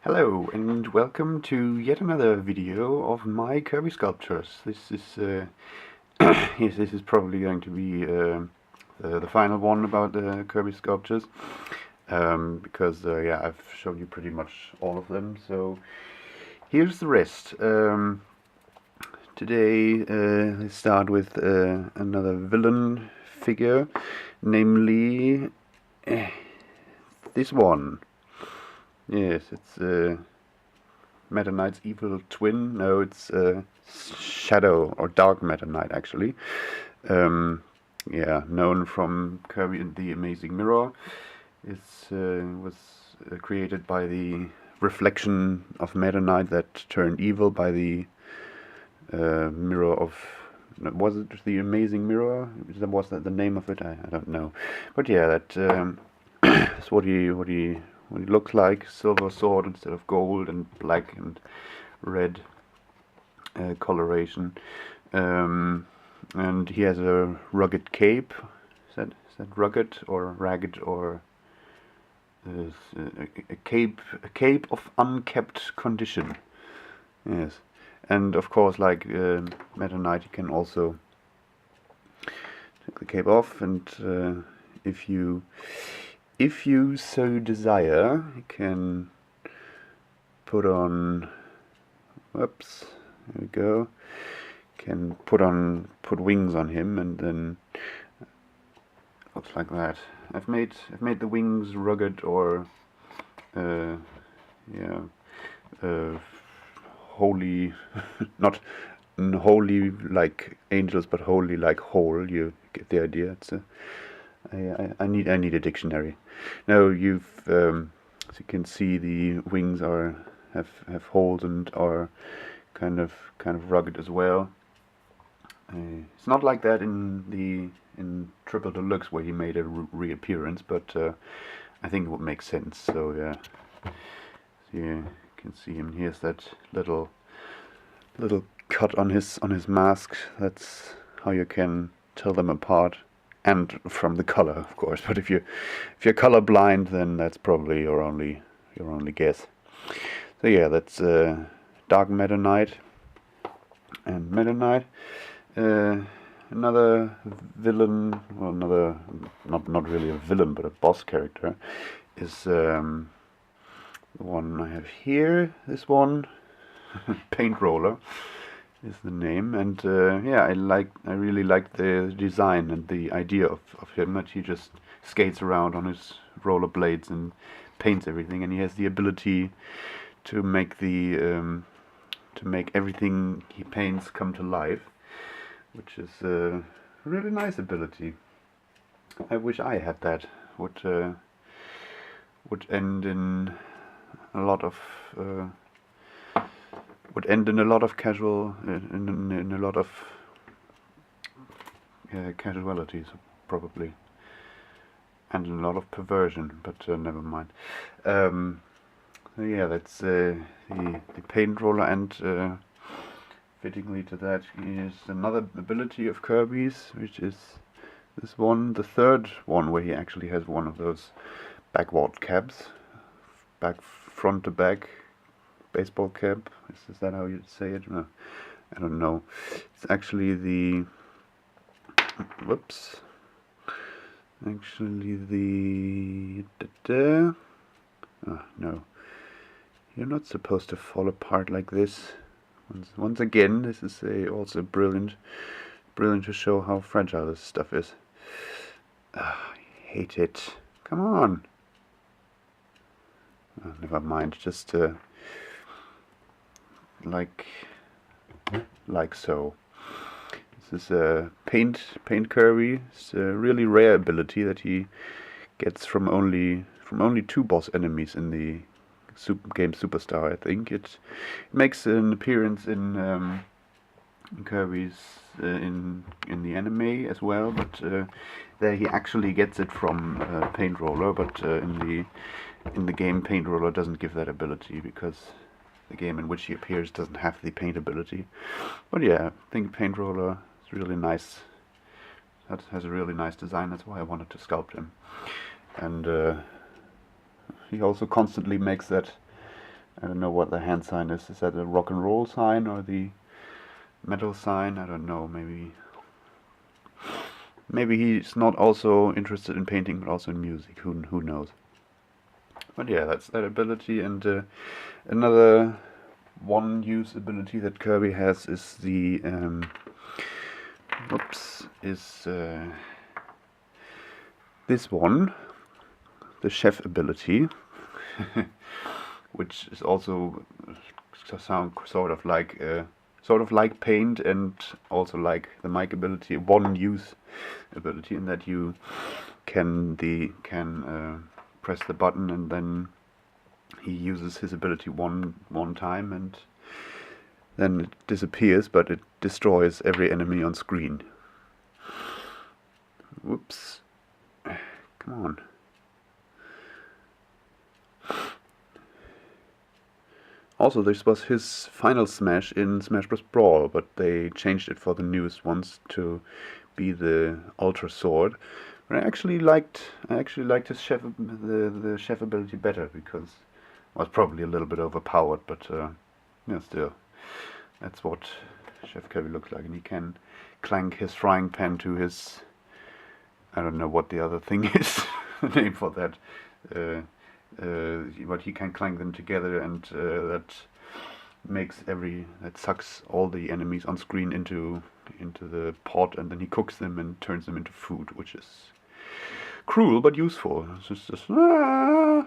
Hello and welcome to yet another video of my Kirby sculptures. This is yes, this is probably going to be the final one about the Kirby sculptures, because yeah, I've shown you pretty much all of them. So here's the rest. Today let's start with another villain figure, namely this one. Yes, it's Meta Knight's evil twin. No, it's Shadow or Dark Meta Knight actually. Yeah, known from Kirby and the Amazing Mirror. It was created by the reflection of Meta Knight that turned evil by the mirror of. Was it the Amazing Mirror? Was that the name of it? I don't know. But yeah, that is what he looks like. Silver sword instead of gold, and black and red coloration. And he has a rugged cape. Is that rugged or ragged or a cape of unkept condition? Yes, and of course, like Meta Knight, you can also take the cape off, and if you so desire, you can put on. Whoops, there we go. Can put wings on him, and then looks like that. I've made the wings rugged or yeah, holy, not holy like angels, but holy like whole. You get the idea. It's I need a dictionary. No, you've as you can see, the wings have holes and are kind of rugged as well. It's not like that in Triple Deluxe, where he made a reappearance, but I think it would make sense. So yeah, so you can see him. Here's that little cut on his mask. That's how you can tell them apart, and from the color, of course. But if you're colorblind, then that's probably your only guess. So yeah, that's Dark Meta Knight and Meta Knight. Another villain, well, not really a villain, but a boss character, is the one I have here. This one, Paint Roller, is the name, and yeah, I really like the design and the idea of him, that he just skates around on his rollerblades and paints everything, and he has the ability to make everything he paints come to life, which is a really nice ability. I wish I had that. Would end in a lot of casual in a lot of casualties probably, and a lot of perversion. But never mind. So yeah, that's the paint roller, and fittingly to that is another ability of Kirby's, which is this one, the third one, where he actually has one of those backward caps, front to back baseball cap. Is that how you say it? No, I don't know. It's actually the no, you're not supposed to fall apart like this. Once again, this is also brilliant to show how fragile this stuff is. I hate it. Come on. Oh, never mind. Just like so. This is a paint Kirby. It's a really rare ability that he gets from only 2 boss enemies in the game Superstar. I think it makes an appearance in Kirby's in the anime as well, but there he actually gets it from Paint Roller. But in the game, Paint Roller doesn't give that ability, because the game in which he appears doesn't have the paint ability. But yeah, I think Paint Roller is really nice. That has a really nice design. That's why I wanted to sculpt him. And he also constantly makes that I don't know what the hand sign is. Is that a rock and roll sign or the metal sign? I don't know. Maybe he's not also interested in painting, but also in music. Who knows? But yeah, that's that ability. And another one-use ability that Kirby has is the this one, the chef ability, which is also sound sort of like paint, and also like the mic ability, one-use ability, in that you can press the button and then he uses his ability one time and then it disappears, but it destroys every enemy on screen. Whoops. Come on. Also, this was his final smash in Smash Bros. Brawl, but they changed it for the newest ones to be the Ultra Sword. But I actually liked his chef the chef ability better, because it was probably a little bit overpowered, but yeah, still, that's what Chef Kirby looks like, and he can clank his frying pan to his, I don't know what the other thing is, the name for that. But he can clank them together, and that sucks all the enemies on screen into the pot, and then he cooks them and turns them into food, which is cruel but useful. It's just no.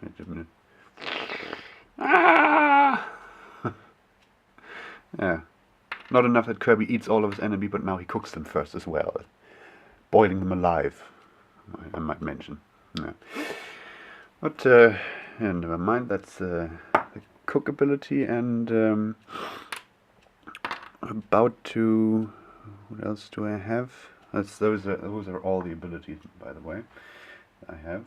Wait a minute. Yeah. Not enough that Kirby eats all of his enemy, but now he cooks them first as well, boiling them alive, I might mention. Yeah. But yeah, never mind. That's the cook ability, and about to. What else do I have? Those are all the abilities, by the way, I have.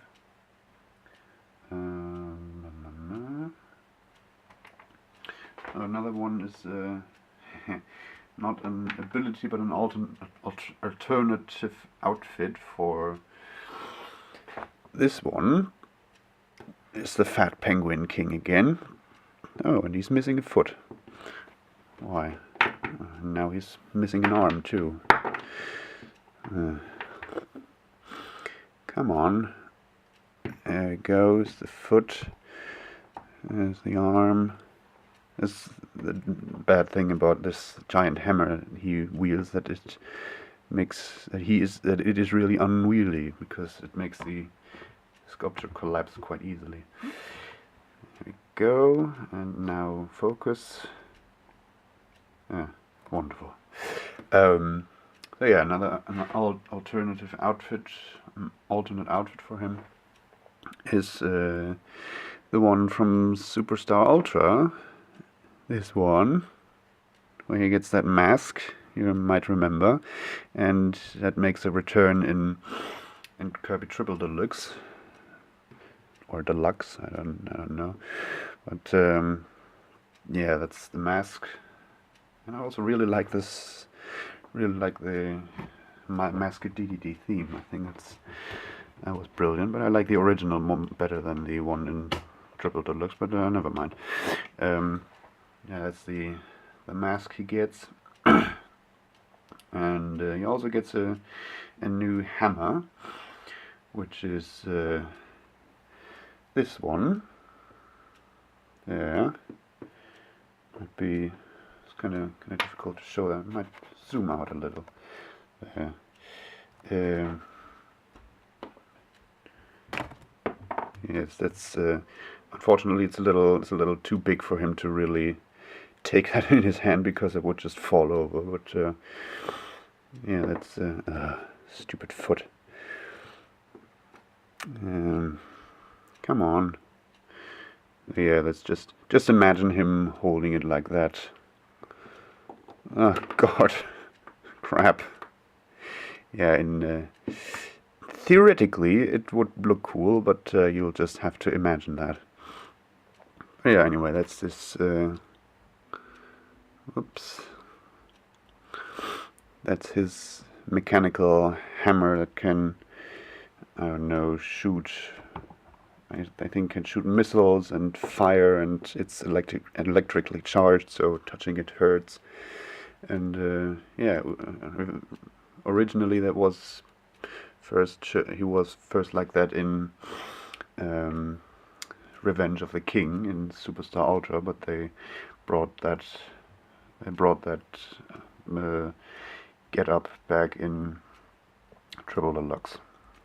Another one is not an ability, but an alternative outfit for this one. Is the Fat Penguin King again. Oh, and he's missing a foot. Why? Now he's missing an arm too. Come on. There it goes, the foot. There's the arm. That's the bad thing about this giant hammer he wields, that it is really unwieldy, because it makes the sculpture collapse quite easily. Here we go, and now focus. Wonderful. So yeah, an alternative outfit, alternate outfit for him is the one from Superstar Ultra. This one, where he gets that mask, you might remember, and that makes a return in Kirby Triple Deluxe, or Deluxe, I don't know, but yeah, that's the mask. And I also really like the Masked DDD theme. I think that was brilliant, but I like the original better than the one in Triple Deluxe, but never mind. Yeah, that's the mask he gets. And he also gets a new hammer, which is this one. Yeah, might be, it's kind of difficult to show that. I might zoom out a little. Yes, that's unfortunately it's a little too big for him to really take that in his hand, because it would just fall over. But yeah, that's stupid foot. Come on. Yeah, let's just imagine him holding it like that. Oh God, crap. Yeah, theoretically it would look cool, but you'll just have to imagine that. But yeah, anyway, that's this. Oops. That's his mechanical hammer that can I don't know, shoot. I think can shoot missiles and fire, and it's electrically charged, so touching it hurts. And yeah, originally that was he was first like that in um, Revenge of the King in Superstar Ultra, but they brought that uh, get up back in Triple Deluxe.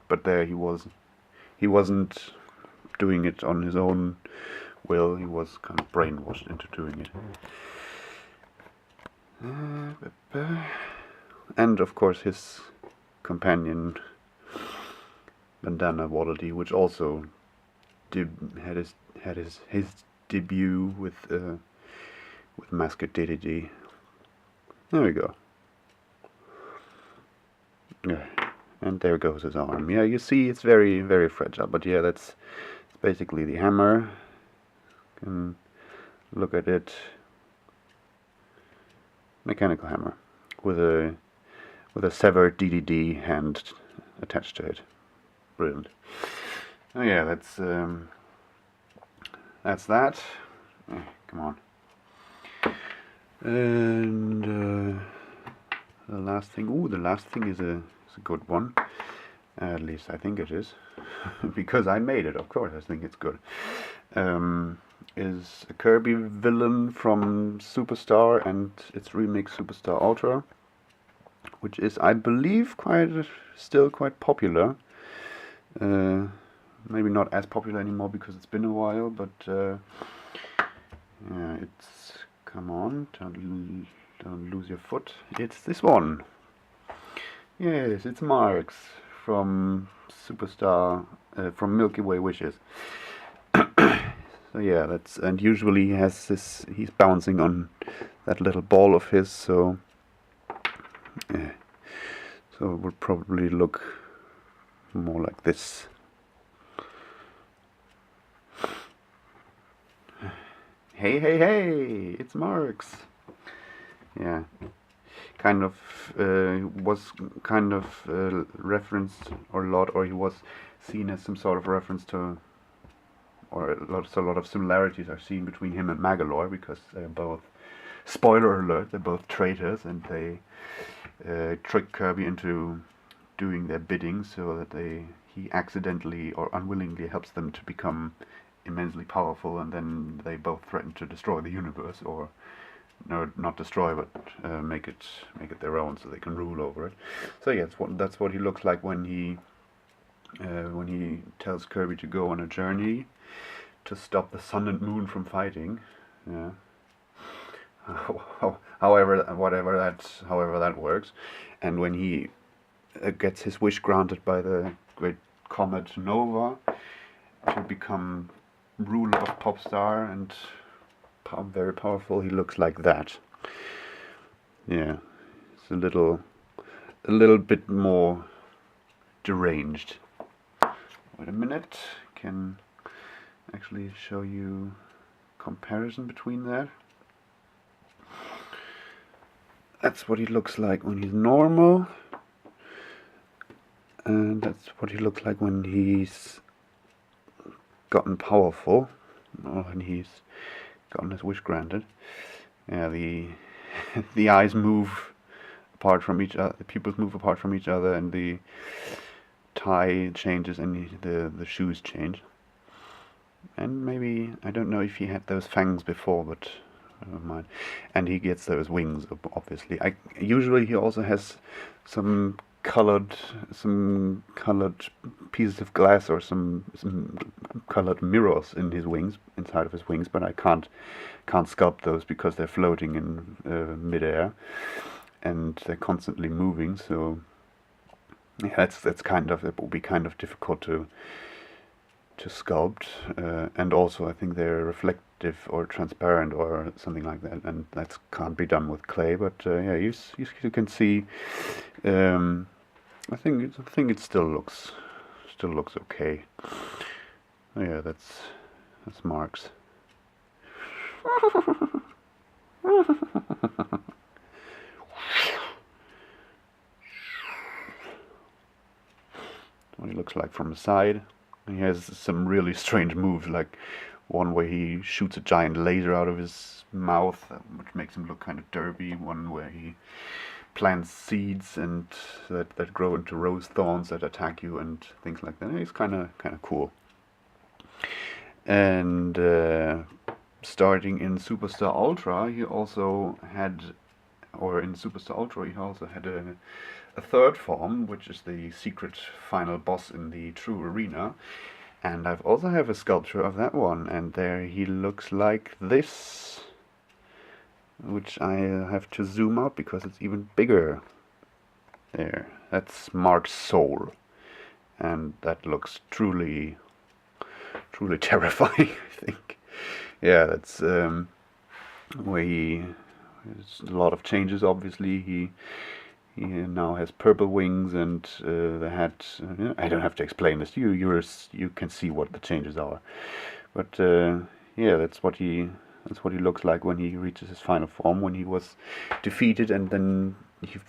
But there he wasn't doing it on his own will. He was kind of brainwashed into doing it. And of course his companion Bandana Waddle-Dee, which also had his debut with Mascot DDD. There we go. Yeah, and there goes his arm. Yeah, you see, it's very, very fragile. But yeah, that's basically the hammer. You can look at it. Mechanical hammer with a severed DDD hand attached to it. Brilliant. Oh yeah, that's that. Come on. And the last thing. Ooh, the last thing is a good one. At least I think it is, because I made it. Of course, I think it's good. Is a Kirby villain from Superstar and its remake Superstar Ultra, which is, I believe, still quite popular. Maybe not as popular anymore because it's been a while, but yeah, it's, come on, don't lose your foot. It's this one. Yes, it's Marx from Superstar, from Milky Way Wishes. So yeah, and usually he has this, he's bouncing on that little ball of his, so yeah. So it would probably look more like this. Hey, hey, hey, it's Marx. Yeah. Was kind of referenced or he was seen as some sort of reference to, or a lot of similarities are seen between him and Magalore, because they're both, spoiler alert, they're both traitors, and they trick Kirby into doing their bidding so that he accidentally or unwillingly helps them to become immensely powerful, and then they both threaten to destroy the universe, or no, not destroy, but make it their own, so they can rule over it. So yeah, that's what he looks like when he tells Kirby to go on a journey to stop the sun and moon from fighting. Yeah. However that works, and when he gets his wish granted by the great comet Nova to become ruler of Popstar and very powerful, he looks like that. Yeah, it's a little bit more deranged. Wait a minute, can actually show you comparison between that. That's what he looks like when he's normal, and that's what he looks like when he's gotten powerful, or when he's gotten his wish granted. Yeah, the eyes move apart from each other, the pupils move apart from each other, and the tie changes, and the shoes change. And maybe, I don't know if he had those fangs before, but never mind. And he gets those wings, obviously. Usually he also has some colored pieces of glass or some colored mirrors in his wings, inside of his wings, but I can't sculpt those because they're floating in midair and they're constantly moving. So yeah, it will be kind of difficult to sculpt, and also I think they're reflective or transparent or something like that, and that can't be done with clay. But yeah, you can see. I think it still looks okay. Oh, yeah, that's Marx. what he looks like from the side. He has some really strange moves, like one where he shoots a giant laser out of his mouth, which makes him look kind of derpy. One where he plants seeds and that grow into rose thorns that attack you and things like that. It's kind of cool. And starting in Superstar Ultra, he also had, or in Superstar Ultra, he also had a third form, which is the secret final boss in the true arena. And I've also have a sculpture of that one, and there he looks like this, which I have to zoom out because it's even bigger. There, that's Mark's soul, and that looks truly terrifying, I think. Yeah, that's where there's a lot of changes. Obviously, he now has purple wings and the hat. I don't have to explain this. You can see what the changes are. But yeah, that's what he looks like when he reaches his final form. When he was defeated and then he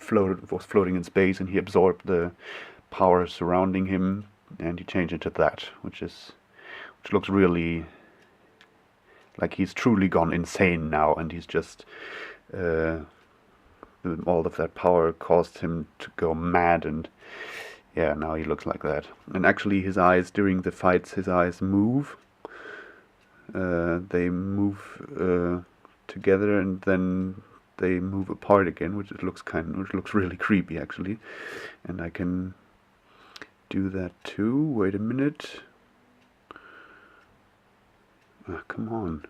was floating in space and he absorbed the power surrounding him, and he changed into that, which looks really like he's truly gone insane now, and he's just all of that power caused him to go mad, and yeah, now he looks like that. And actually his eyes, during the fights, his eyes move. They move together and then they move apart again, which looks really creepy actually. And I can do that too. Wait a minute. Come on.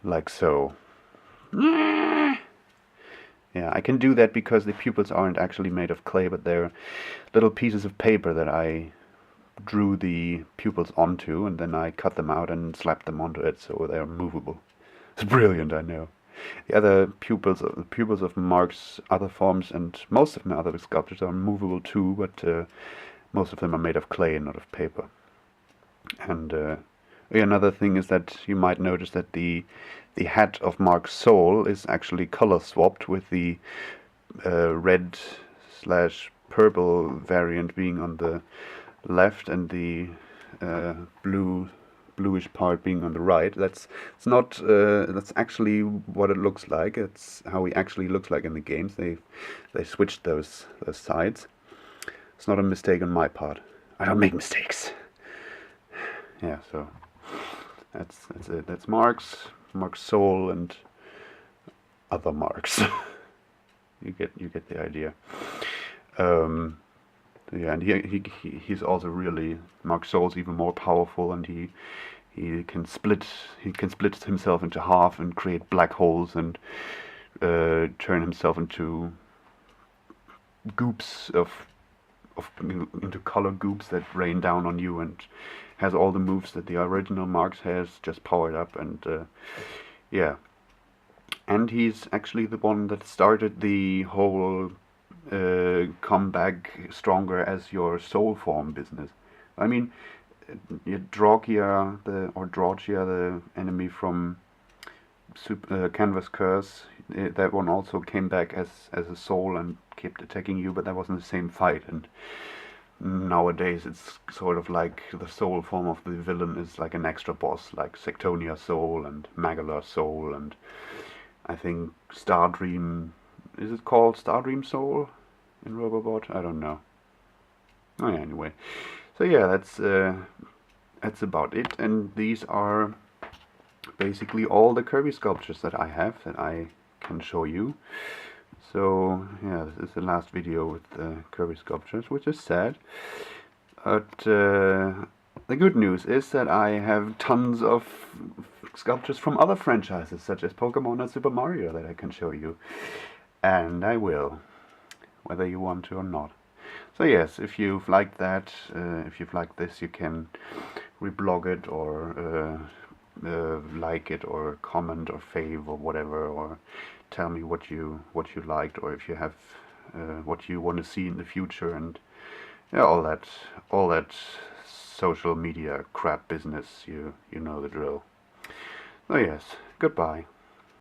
Like so. Yeah, I can do that because the pupils aren't actually made of clay, but they're little pieces of paper that I drew the pupils onto, and then I cut them out and slapped them onto it, so they're movable. It's brilliant, I know. The other pupils of Mark's other forms, and most of my other sculptures are movable too, but most of them are made of clay and not of paper. And another thing is that you might notice that the hat of Mark's soul is actually color swapped, with the red / purple variant being on the left and the bluish part being on the right. That's actually what it looks like. It's how he actually looks like in the games. They switched those sides. It's not a mistake on my part. I don't make mistakes. Yeah, so that's it. That's Mark's soul and other Marks. you get the idea. Yeah, and he's also really, Mark's soul's even more powerful, and he can split himself into half and create black holes and turn himself into goops into color goops that rain down on you, and has all the moves that the original Marx has, just powered up. And yeah, and he's actually the one that started the whole come back stronger as your soul form business. I mean, Dragia, the enemy from Canvas Curse, that one also came back as a soul and kept attacking you, but that wasn't the same fight. And nowadays it's sort of like the soul form of the villain is like an extra boss, like Sectonia Soul and Magalar Soul, and I think Stardream, is it called Stardream Soul in Robobot? I don't know. Oh yeah, anyway. So yeah, that's about it, and these are basically all the Kirby sculptures that I have that I can show you. So yeah, this is the last video with the Kirby sculptures, which is sad. But the good news is that I have tons of sculptures from other franchises, such as Pokemon and Super Mario, that I can show you. And I will, whether you want to or not. So yes, if you've liked that, if you've liked this, you can reblog it, or like it, or comment, or fave, or whatever, or tell me what you liked, or if you have what you want to see in the future, and yeah, all that social media crap business. You know the drill. So yes, goodbye.